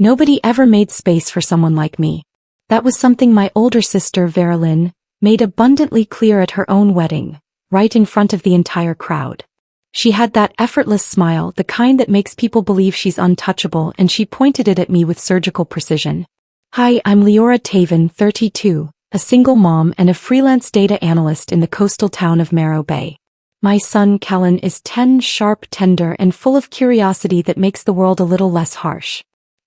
Nobody ever made space for someone like me. That was something my older sister Verilyn made abundantly clear at her own wedding, right in front of the entire crowd. She had that effortless smile, the kind that makes people believe she's untouchable, and she pointed it at me with surgical precision. Hi, I'm Leora Taven, 32, a single mom and a freelance data analyst in the coastal town of Morro Bay. My son Kellen is 10, sharp, tender, and full of curiosity that makes the world a little less harsh.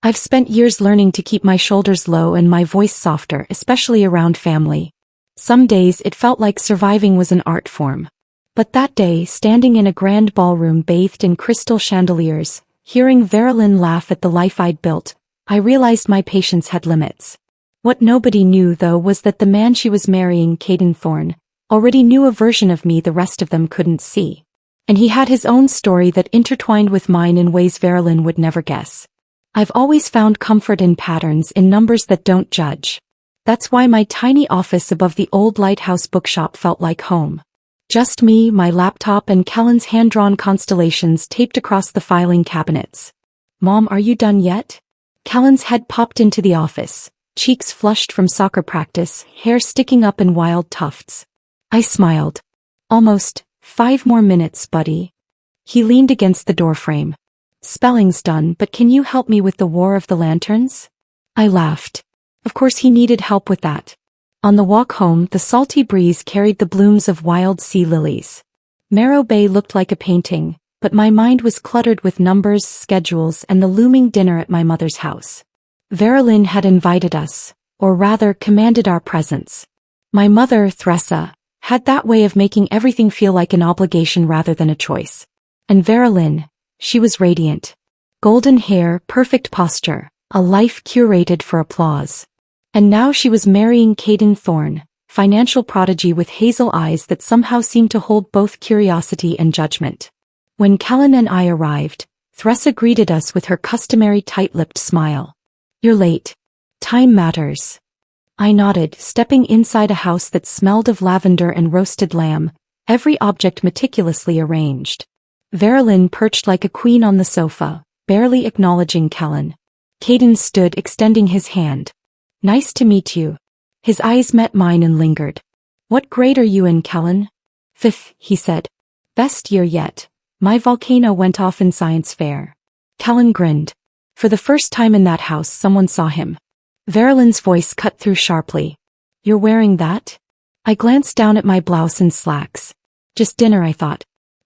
I've spent years learning to keep my shoulders low and my voice softer, especially around family. Some days it felt like surviving was an art form. But that day, standing in a grand ballroom bathed in crystal chandeliers, hearing Verilyn laugh at the life I'd built, I realized my patience had limits. What nobody knew, though, was that the man she was marrying, Caden Thorne, already knew a version of me the rest of them couldn't see. And he had his own story that intertwined with mine in ways Verilyn would never guess. I've always found comfort in patterns, in numbers that don't judge. That's why my tiny office above the old lighthouse bookshop felt like home. Just me, my laptop, and Kellen's hand-drawn constellations taped across the filing cabinets. Mom, are you done yet? Kellen's head popped into the office, cheeks flushed from soccer practice, hair sticking up in wild tufts. I smiled. Almost. 5 more minutes, buddy. He leaned against the doorframe. Spelling's done, but can you help me with the War of the Lanterns? I laughed. Of course he needed help with that. On the walk home, the salty breeze carried the blooms of wild sea lilies. Morro Bay looked like a painting, but my mind was cluttered with numbers, schedules, and the looming dinner at my mother's house. Verilyn had invited us, or rather commanded our presence. My mother, Theresa, had that way of making everything feel like an obligation rather than a choice. And Verilyn, she was radiant. Golden hair, perfect posture, a life curated for applause. And now she was marrying Caden Thorne, financial prodigy with hazel eyes that somehow seemed to hold both curiosity and judgment. When Kellen and I arrived, Theresa greeted us with her customary tight-lipped smile. You're late. Time matters. I nodded, stepping inside a house that smelled of lavender and roasted lamb, every object meticulously arranged. Verilyn perched like a queen on the sofa, barely acknowledging Kellen. Caden stood, extending his hand. Nice to meet you. His eyes met mine and lingered. What grade are you in, Kellen? 5th, he said. Best year yet. My volcano went off in science fair. Kellen grinned. For the first time in that house, someone saw him. Verilyn's voice cut through sharply. You're wearing that? I glanced down at my blouse and slacks. Just dinner, I thought.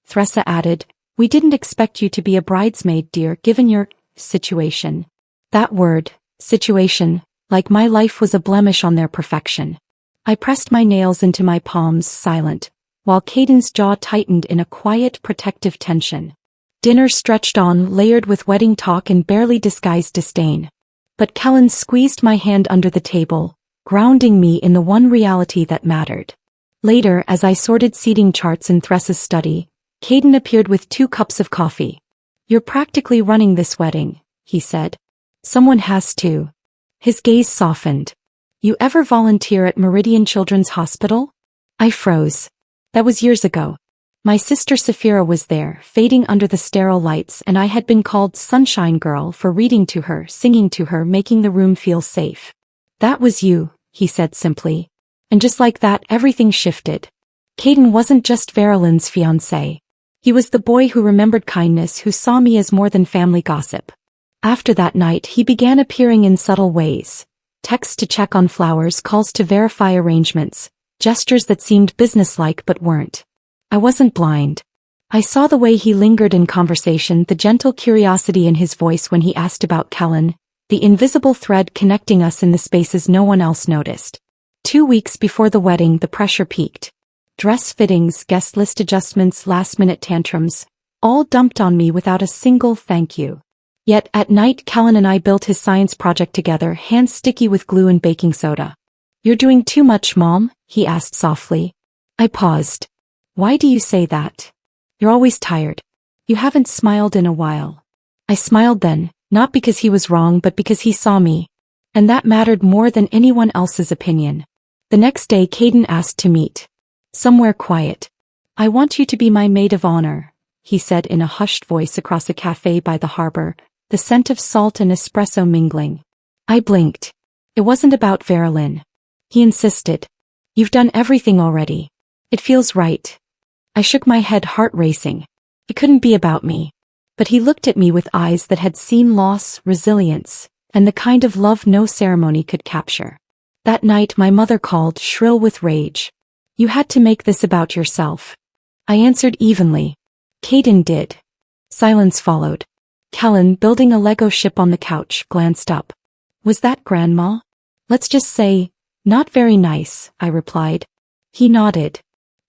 Theresa added, we didn't expect you to be a bridesmaid, dear, given your situation. That word, situation, like my life was a blemish on their perfection. I pressed my nails into my palms, silent, while Caden's jaw tightened in a quiet, protective tension. Dinner stretched on, layered with wedding talk and barely disguised disdain. But Kellen squeezed my hand under the table, grounding me in the one reality that mattered. Later, as I sorted seating charts in Theresa's study, Caden appeared with 2 cups of coffee. You're practically running this wedding, he said. Someone has to. His gaze softened. You ever volunteer at Meridian Children's Hospital? I froze. That was years ago. My sister Saphira was there, fading under the sterile lights, and I had been called Sunshine Girl for reading to her, singing to her, making the room feel safe. That was you, he said simply. And just like that, everything shifted. Caden wasn't just Verilyn's fiancé. He was the boy who remembered kindness, who saw me as more than family gossip. After that night, he began appearing in subtle ways. Texts to check on flowers, calls to verify arrangements, gestures that seemed businesslike but weren't. I wasn't blind. I saw the way he lingered in conversation, the gentle curiosity in his voice when he asked about Kellen, the invisible thread connecting us in the spaces no one else noticed. 2 weeks before the wedding, the pressure peaked. Dress fittings, guest list adjustments, last-minute tantrums, all dumped on me without a single thank you. Yet at night, Kellen and I built his science project together, hands sticky with glue and baking soda. You're doing too much, Mom, he asked softly. I paused. Why do you say that? You're always tired. You haven't smiled in a while. I smiled then, not because he was wrong but because he saw me. And that mattered more than anyone else's opinion. The next day, Caden asked to meet. Somewhere quiet. I want you to be my maid of honor, he said in a hushed voice across a cafe by the harbor, the scent of salt and espresso mingling. I blinked. It wasn't about Verilyn. He insisted. You've done everything already. It feels right. I shook my head, heart racing. It couldn't be about me. But he looked at me with eyes that had seen loss, resilience, and the kind of love no ceremony could capture. That night my mother called, shrill with rage. You had to make this about yourself. I answered evenly. Caden did. Silence followed. Kellen, building a Lego ship on the couch, glanced up. Was that Grandma? Let's just say, not very nice, I replied. He nodded.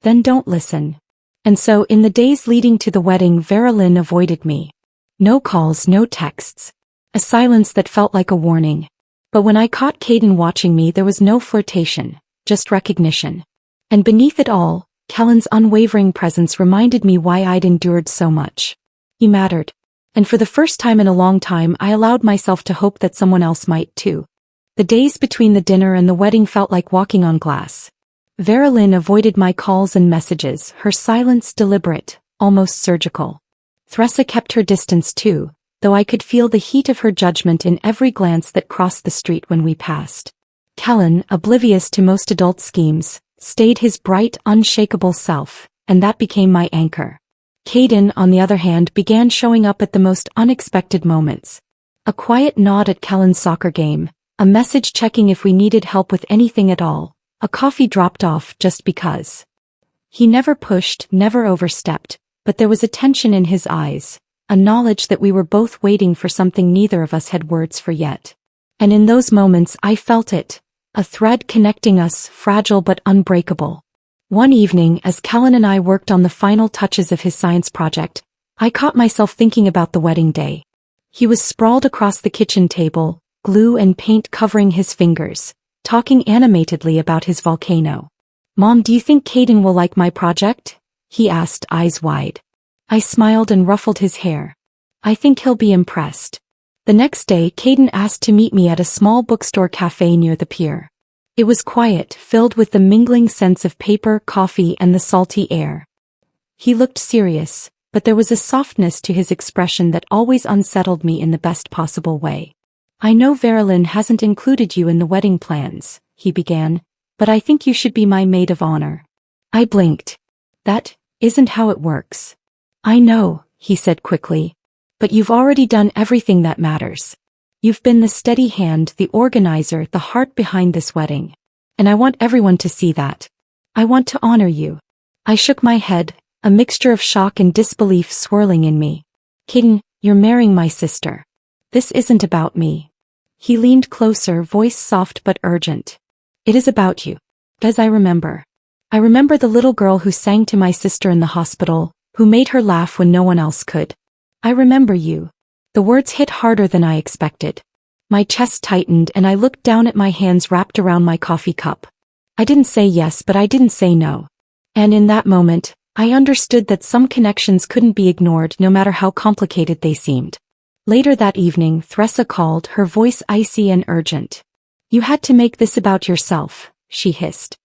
Then don't listen. And so in the days leading to the wedding, Verilyn avoided me. No calls, no texts. A silence that felt like a warning. But when I caught Caden watching me, there was no flirtation, just recognition. And beneath it all, Kellen's unwavering presence reminded me why I'd endured so much. He mattered. And for the first time in a long time, I allowed myself to hope that someone else might too. The days between the dinner and the wedding felt like walking on glass. Verilyn avoided my calls and messages, her silence deliberate, almost surgical. Theresa kept her distance too, though I could feel the heat of her judgment in every glance that crossed the street when we passed. Kellen, oblivious to most adult schemes, stayed his bright, unshakable self, and that became my anchor. Caden, on the other hand, began showing up at the most unexpected moments. A quiet nod at Kellen's soccer game, a message checking if we needed help with anything at all, a coffee dropped off just because. He never pushed, never overstepped, but there was a tension in his eyes, a knowledge that we were both waiting for something neither of us had words for yet. And in those moments I felt it, a thread connecting us, fragile but unbreakable. One evening, as Kellen and I worked on the final touches of his science project, I caught myself thinking about the wedding day. He was sprawled across the kitchen table, glue and paint covering his fingers, talking animatedly about his volcano. Mom, do you think Caden will like my project? He asked, eyes wide. I smiled and ruffled his hair. I think he'll be impressed. The next day, Caden asked to meet me at a small bookstore cafe near the pier. It was quiet, filled with the mingling scents of paper, coffee, and the salty air. He looked serious, but there was a softness to his expression that always unsettled me in the best possible way. I know Verilyn hasn't included you in the wedding plans, he began, but I think you should be my maid of honor. I blinked. That isn't how it works. I know, he said quickly. But you've already done everything that matters. You've been the steady hand, the organizer, the heart behind this wedding. And I want everyone to see that. I want to honor you. I shook my head, a mixture of shock and disbelief swirling in me. Caden, you're marrying my sister. This isn't about me. He leaned closer, voice soft but urgent. It is about you. As I remember. I remember the little girl who sang to my sister in the hospital, who made her laugh when no one else could. I remember you. The words hit harder than I expected. My chest tightened and I looked down at my hands wrapped around my coffee cup. I didn't say yes, but I didn't say no. And in that moment, I understood that some connections couldn't be ignored no matter how complicated they seemed. Later that evening, Theresa called, her voice icy and urgent. You had to make this about yourself, she hissed.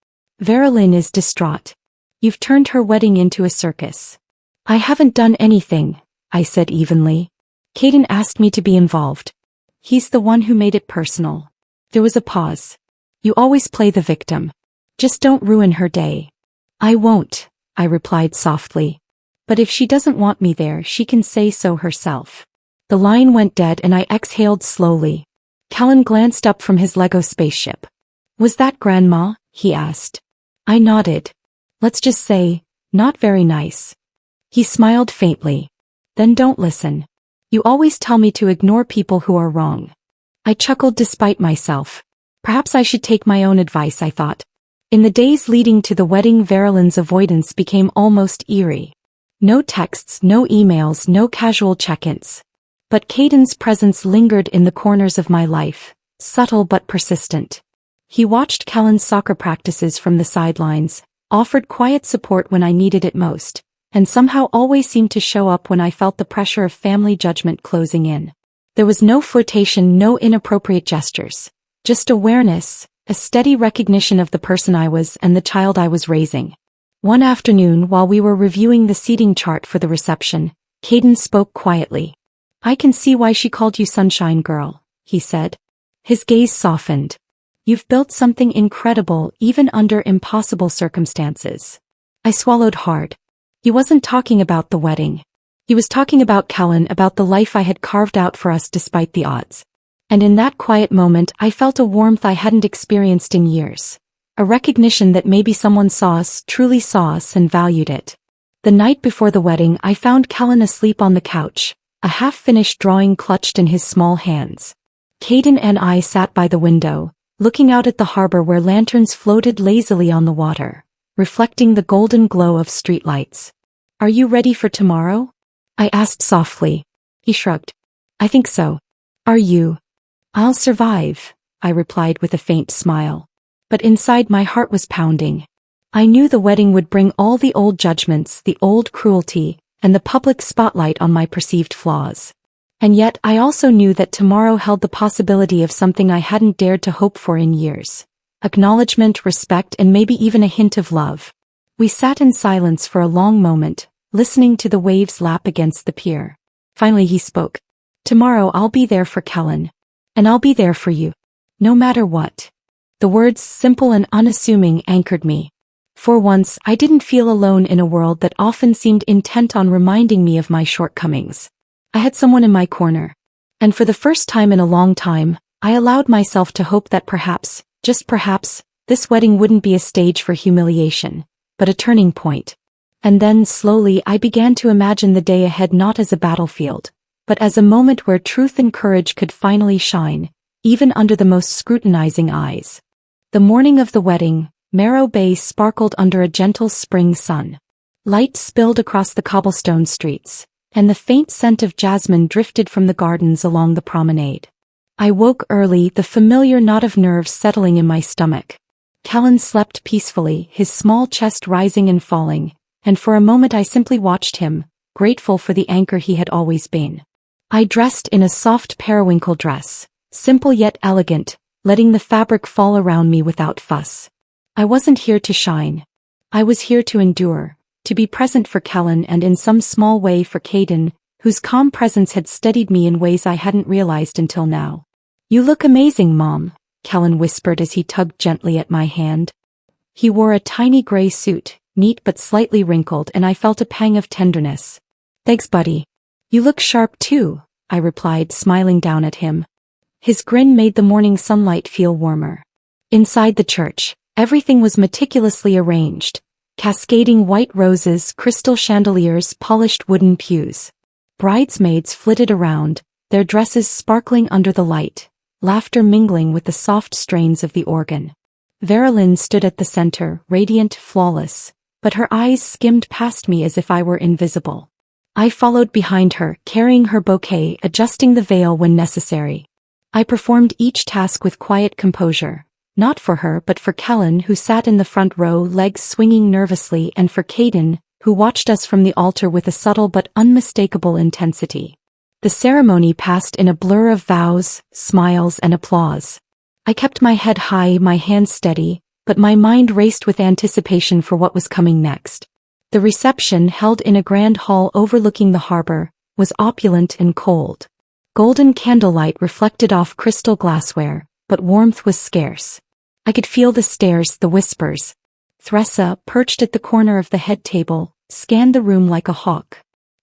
Verilyn is distraught. You've turned her wedding into a circus. I haven't done anything, I said evenly. Caden asked me to be involved. He's the one who made it personal. There was a pause. You always play the victim. Just don't ruin her day. I won't, I replied softly. But if she doesn't want me there, she can say so herself. The line went dead and I exhaled slowly. Kellen glanced up from his Lego spaceship. Was that Grandma? He asked. I nodded. Let's just say, not very nice. He smiled faintly. Then don't listen. You always tell me to ignore people who are wrong. I chuckled despite myself. Perhaps I should take my own advice, I thought. In the days leading to the wedding, Verilyn's avoidance became almost eerie. No texts, no emails, no casual check-ins. But Caden's presence lingered in the corners of my life, subtle but persistent. He watched Kellen's soccer practices from the sidelines, offered quiet support when I needed it most, and somehow always seemed to show up when I felt the pressure of family judgment closing in. There was no flirtation, no inappropriate gestures. Just awareness, a steady recognition of the person I was and the child I was raising. One afternoon, while we were reviewing the seating chart for the reception, Caden spoke quietly. I can see why she called you Sunshine Girl, he said. His gaze softened. You've built something incredible even under impossible circumstances. I swallowed hard. He wasn't talking about the wedding. He was talking about Callan, about the life I had carved out for us despite the odds. And in that quiet moment I felt a warmth I hadn't experienced in years. A recognition that maybe someone saw us, truly saw us, and valued it. The night before the wedding I found Callan asleep on the couch, a half-finished drawing clutched in his small hands. Caden and I sat by the window, looking out at the harbor where lanterns floated lazily on the water, reflecting the golden glow of streetlights. Are you ready for tomorrow? I asked softly. He shrugged. I think so. Are you? I'll survive, I replied with a faint smile. But inside my heart was pounding. I knew the wedding would bring all the old judgments, the old cruelty, and the public spotlight on my perceived flaws. And yet I also knew that tomorrow held the possibility of something I hadn't dared to hope for in years. Acknowledgement, respect, and maybe even a hint of love. We sat in silence for a long moment, listening to the waves lap against the pier. Finally he spoke. Tomorrow I'll be there for Callan. And I'll be there for you. No matter what. The words, simple and unassuming, anchored me. For once, I didn't feel alone in a world that often seemed intent on reminding me of my shortcomings. I had someone in my corner. And for the first time in a long time, I allowed myself to hope that perhaps, just perhaps, this wedding wouldn't be a stage for humiliation, but a turning point. And then, slowly, I began to imagine the day ahead not as a battlefield, but as a moment where truth and courage could finally shine, even under the most scrutinizing eyes. The morning of the wedding, Marrow Bay sparkled under a gentle spring sun. Light spilled across the cobblestone streets, and the faint scent of jasmine drifted from the gardens along the promenade. I woke early, the familiar knot of nerves settling in my stomach. Callan slept peacefully, his small chest rising and falling, and for a moment I simply watched him, grateful for the anchor he had always been. I dressed in a soft periwinkle dress, simple yet elegant, letting the fabric fall around me without fuss. I wasn't here to shine. I was here to endure, to be present for Callan and in some small way for Caden, whose calm presence had steadied me in ways I hadn't realized until now. You look amazing, Mom, Callan whispered as he tugged gently at my hand. He wore a tiny gray suit, neat but slightly wrinkled, and I felt a pang of tenderness. Thanks, buddy. You look sharp too, I replied, smiling down at him. His grin made the morning sunlight feel warmer. Inside the church, everything was meticulously arranged. Cascading white roses, crystal chandeliers, polished wooden pews. Bridesmaids flitted around, their dresses sparkling under the light, laughter mingling with the soft strains of the organ. Verilyn stood at the center, radiant, flawless, but her eyes skimmed past me as if I were invisible. I followed behind her, carrying her bouquet, adjusting the veil when necessary. I performed each task with quiet composure, not for her but for Callan, who sat in the front row, legs swinging nervously, and for Caden, who watched us from the altar with a subtle but unmistakable intensity. The ceremony passed in a blur of vows, smiles, and applause. I kept my head high, my hands steady, but my mind raced with anticipation for what was coming next. The reception, held in a grand hall overlooking the harbor, was opulent and cold. Golden candlelight reflected off crystal glassware, but warmth was scarce. I could feel the stares, the whispers. Thressa, perched at the corner of the head table, scanned the room like a hawk.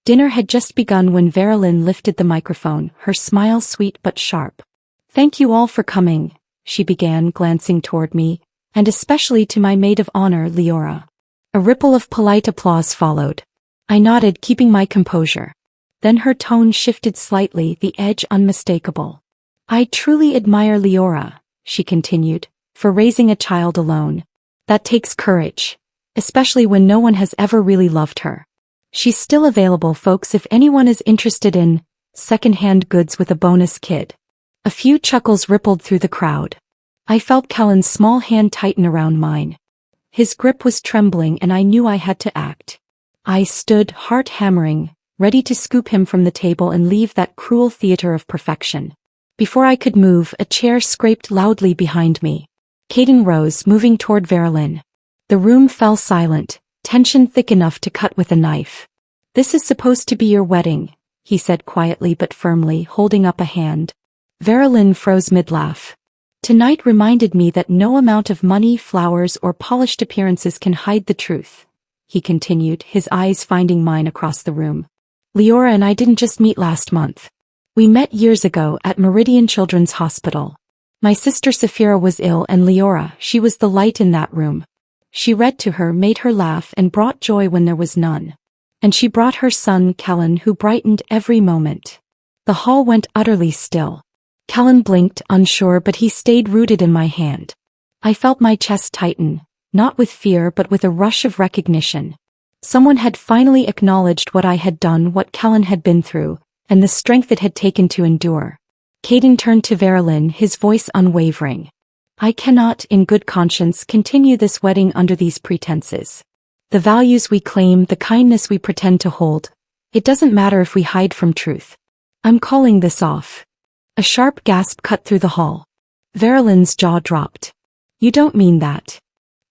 Dinner had just begun when Verilyn lifted the microphone, her smile sweet but sharp. Thank you all for coming, she began, glancing toward me, and especially to my maid of honor, Leora. A ripple of polite applause followed. I nodded, keeping my composure. Then her tone shifted slightly, the edge unmistakable. I truly admire Leora, she continued, for raising a child alone. That takes courage, especially when no one has ever really loved her. She's still available, folks, if anyone is interested in second-hand goods with a bonus kid. A few chuckles rippled through the crowd. I felt Callan's small hand tighten around mine. His grip was trembling and I knew I had to act. I stood, heart hammering, ready to scoop him from the table and leave that cruel theater of perfection. Before I could move, a chair scraped loudly behind me. Caden rose, moving toward Verilyn. The room fell silent, tension thick enough to cut with a knife. This is supposed to be your wedding, he said quietly but firmly, holding up a hand. Verilyn froze mid-laugh. Tonight reminded me that no amount of money, flowers, or polished appearances can hide the truth, he continued, his eyes finding mine across the room. Leora and I didn't just meet last month. We met years ago at Meridian Children's Hospital. My sister Saphira was ill and Leora, she was the light in that room. She read to her, made her laugh, and brought joy when there was none. And she brought her son, Callan, who brightened every moment. The hall went utterly still. Callan blinked, unsure, but he stayed rooted in my hand. I felt my chest tighten, not with fear but with a rush of recognition. Someone had finally acknowledged what I had done, what Callan had been through, and the strength it had taken to endure. Caden turned to Verilyn, his voice unwavering. I cannot, in good conscience, continue this wedding under these pretenses. The values we claim, the kindness we pretend to hold, it doesn't matter if we hide from truth. I'm calling this off. A sharp gasp cut through the hall. Verilyn's jaw dropped. You don't mean that.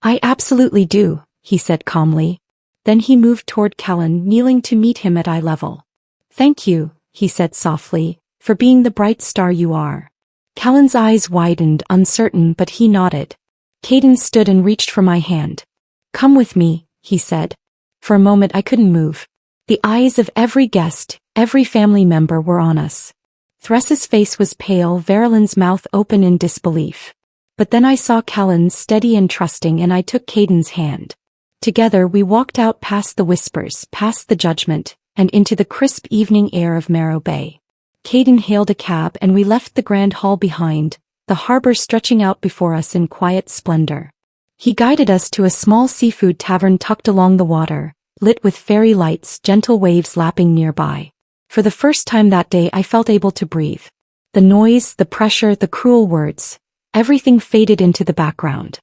I absolutely do, he said calmly. Then he moved toward Callan, kneeling to meet him at eye level. Thank you, he said softly, for being the bright star you are. Callan's eyes widened, uncertain, but he nodded. Caden stood and reached for my hand. Come with me, he said. For a moment I couldn't move. The eyes of every guest, every family member were on us. Thressa's face was pale, Verilyn's mouth open in disbelief. But then I saw Callan's, steady and trusting, and I took Caden's hand. Together we walked out past the whispers, past the judgment, and into the crisp evening air of Marrow Bay. Caden hailed a cab and we left the grand hall behind, the harbor stretching out before us in quiet splendor. He guided us to a small seafood tavern tucked along the water, lit with fairy lights, gentle waves lapping nearby. For the first time that day I felt able to breathe. The noise, the pressure, the cruel words, everything faded into the background.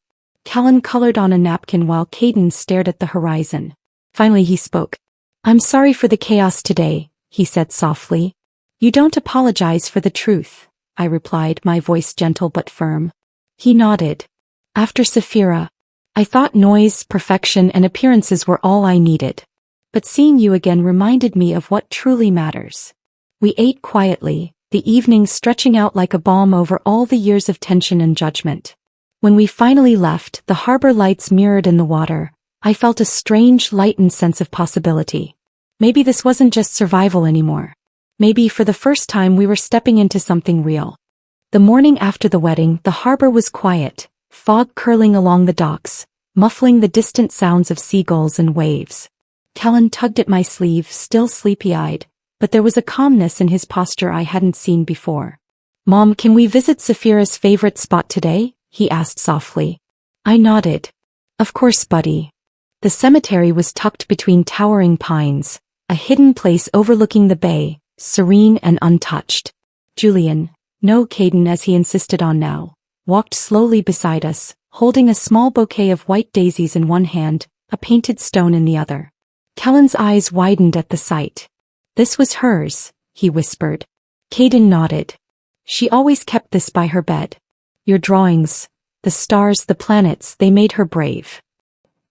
Callan colored on a napkin while Caden stared at the horizon. Finally he spoke. I'm sorry for the chaos today, he said softly. You don't apologize for the truth, I replied, my voice gentle but firm. He nodded. After Saphira, I thought noise, perfection, and appearances were all I needed. But seeing you again reminded me of what truly matters. We ate quietly, the evening stretching out like a balm over all the years of tension and judgment. When we finally left, the harbor lights mirrored in the water, I felt a strange, lightened sense of possibility. Maybe this wasn't just survival anymore. Maybe for the first time we were stepping into something real. The morning after the wedding, the harbor was quiet, fog curling along the docks, muffling the distant sounds of seagulls and waves. Callan tugged at my sleeve, still sleepy-eyed, but there was a calmness in his posture I hadn't seen before. Mom, can we visit Saphira's favorite spot today? He asked softly. I nodded. Of course, buddy. The cemetery was tucked between towering pines, a hidden place overlooking the bay, serene and untouched. Julian, no, Caden, as he insisted on now, walked slowly beside us, holding a small bouquet of white daisies in one hand, a painted stone in the other. Callan's eyes widened at the sight. This was hers, he whispered. Caden nodded. She always kept this by her bed. Your drawings, the stars, the planets, they made her brave.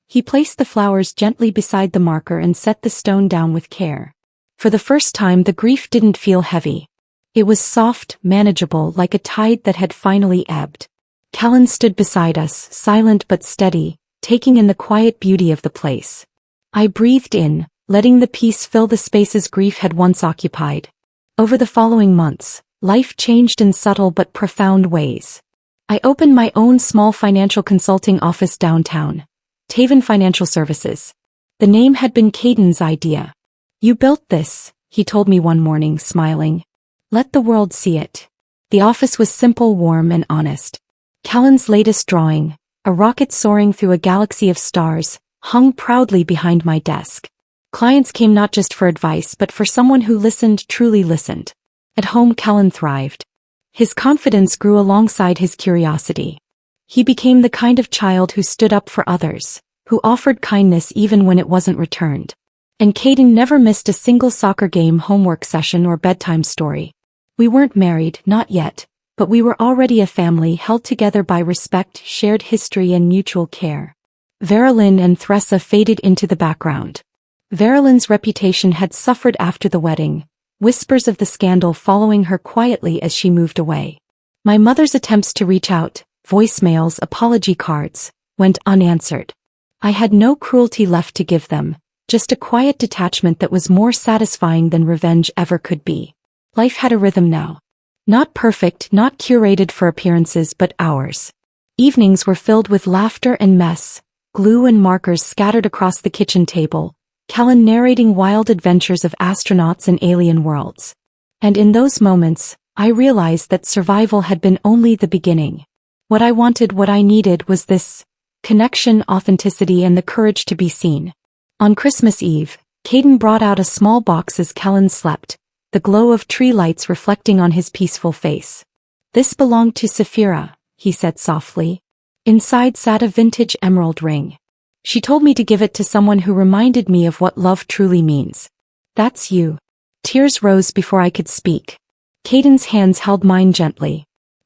He placed the flowers gently beside the marker and set the stone down with care. For the first time the grief didn't feel heavy. It was soft, manageable, like a tide that had finally ebbed. Callan stood beside us, silent but steady, taking in the quiet beauty of the place. I breathed in, letting the peace fill the spaces grief had once occupied. Over the following months, life changed in subtle but profound ways. I opened my own small financial consulting office downtown, Taven Financial Services. The name had been Caden's idea. You built this, he told me one morning, smiling. Let the world see it. The office was simple, warm, and honest. Callan's latest drawing, a rocket soaring through a galaxy of stars, hung proudly behind my desk. Clients came not just for advice but for someone who listened, truly listened. At home, Callan thrived. His confidence grew alongside his curiosity. He became the kind of child who stood up for others, who offered kindness even when it wasn't returned. And Caden never missed a single soccer game, homework session, or bedtime story. We weren't married, not yet, but we were already a family held together by respect, shared history, and mutual care. Verilyn and Thressa faded into the background. Verilyn's reputation had suffered after the wedding, whispers of the scandal following her quietly as she moved away. My mother's attempts to reach out, voicemails, apology cards, went unanswered. I had no cruelty left to give them, just a quiet detachment that was more satisfying than revenge ever could be. Life had a rhythm now. Not perfect, not curated for appearances, but ours. Evenings were filled with laughter and mess, glue and markers scattered across the kitchen table, Kellen narrating wild adventures of astronauts and alien worlds. And in those moments, I realized that survival had been only the beginning. What I wanted, what I needed was this connection, authenticity, and the courage to be seen. On Christmas Eve, Caden brought out a small box as Kellen slept, the glow of tree lights reflecting on his peaceful face. "This belonged to Saphira," he said softly. Inside sat a vintage emerald ring. "She told me to give it to someone who reminded me of what love truly means. That's you." Tears rose before I could speak. Caden's hands held mine gently.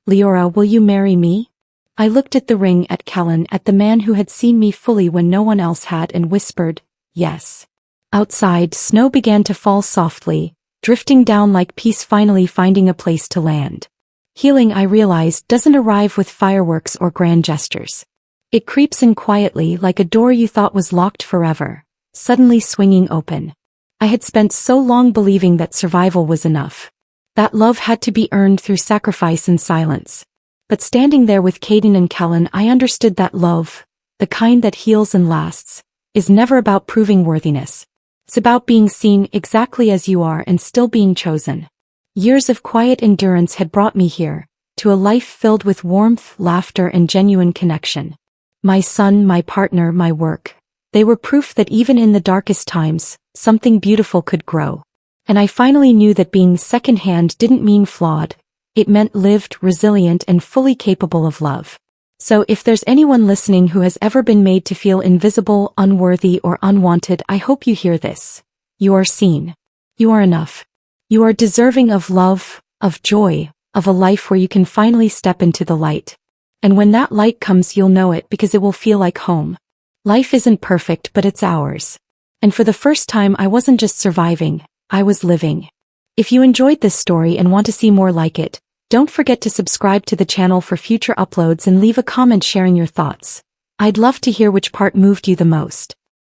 "Leora, will you marry me?" I looked at the ring, at Kellen, at the man who had seen me fully when no one else had, and whispered, "Yes." Outside, snow began to fall softly, drifting down like peace finally finding a place to land. Healing, I realized, doesn't arrive with fireworks or grand gestures. It creeps in quietly, like a door you thought was locked forever, suddenly swinging open. I had spent so long believing that survival was enough. That love had to be earned through sacrifice and silence. But standing there with Caden and Kellen, I understood that love, the kind that heals and lasts, is never about proving worthiness. It's about being seen exactly as you are and still being chosen. Years of quiet endurance had brought me here, to a life filled with warmth, laughter, and genuine connection. My son, my partner, my work, they were proof that even in the darkest times, something beautiful could grow. And I finally knew that being second-hand didn't mean flawed. It meant lived, resilient, and fully capable of love. So if there's anyone listening who has ever been made to feel invisible, unworthy, or unwanted, I hope you hear this. You are seen. You are enough. You are deserving of love, of joy, of a life where you can finally step into the light. And when that light comes, you'll know it because it will feel like home. Life isn't perfect, but it's ours. And for the first time, I wasn't just surviving, I was living. If you enjoyed this story and want to see more like it, don't forget to subscribe to the channel for future uploads and leave a comment sharing your thoughts. I'd love to hear which part moved you the most.